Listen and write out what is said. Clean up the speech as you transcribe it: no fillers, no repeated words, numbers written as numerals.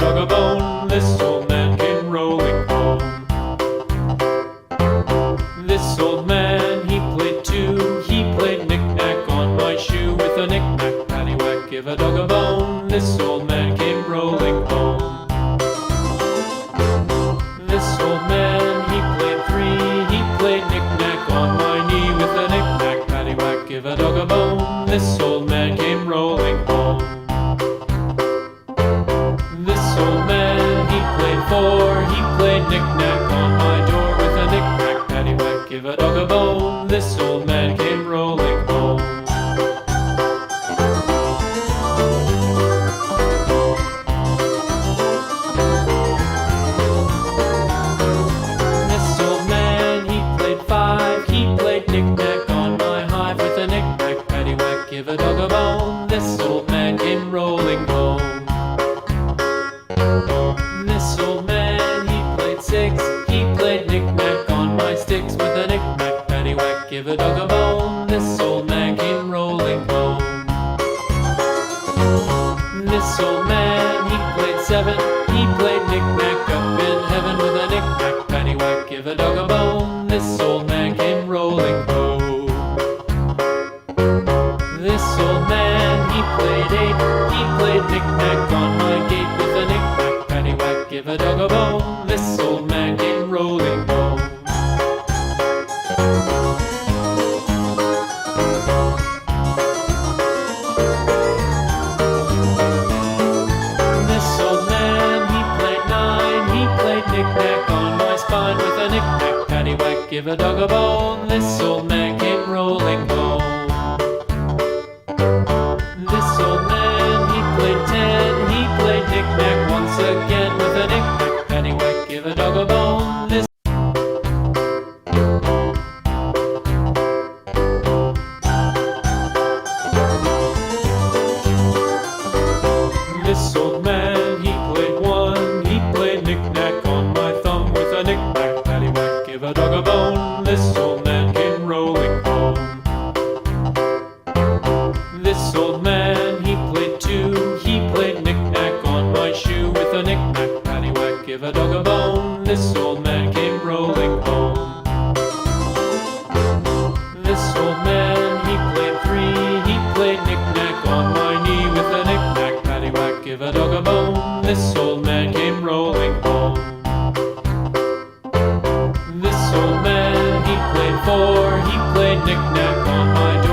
dog a bone. This old man came rolling home. This old man, he played too. He played knick-knack on my shoe. With a knick-knack, paddywhack, give a dog a bone. This old man came rolling home. This old man, he played three. He played knick-knack on my knee. With a knick-knack, paddywhack, give a dog a bone. This old man came rolling home. This old man, he played four. He played knick-knack on my door. With a knick-knack, paddywhack, give a dog a bone. This old man came rolling home. This old man, he played five. He played knick-knack on my hive. With a knick-knack, paddywhack, give a dog a bone. This old man came rolling home. This old man, he played six. He played knick-knack on my sticks. With a knick-knack, paddywhack, give a dog a bone. This old man came rolling home. This old man, he played seven. He played knick-knack up in heaven. With a knick-knack, paddywhack, give a dog a bone. This old man came rolling home. This old man, he played eight. He played knick-knack on my gate. With a knick-knack, paddywhack, give a dog a bone. This old man came rolling home. This old man, he played nine. He played knick-knack on my spine. With a knick-knack, paddywhack, give a dog a bone. This old man came rolling home. This old man, he played ten. He played knick-knack once again. With a knick-knack, paddywhack, give a dog a bone. This old man, he played one. He played knick-knack on my thumb. With a knick-knack, paddywhack, give a dog a bone. This old man came rolling home. This old man, he played two. He played knick-knack on my shoe. With a knick-knack, paddywhack, give a dog a bone. This old man came rolling home. This old man, he played three. He played knick-knack on my knee. With a knick-knack, paddywhack, give a dog a bone. This old man came rolling home. This old man, he played four. He played knick-knack on my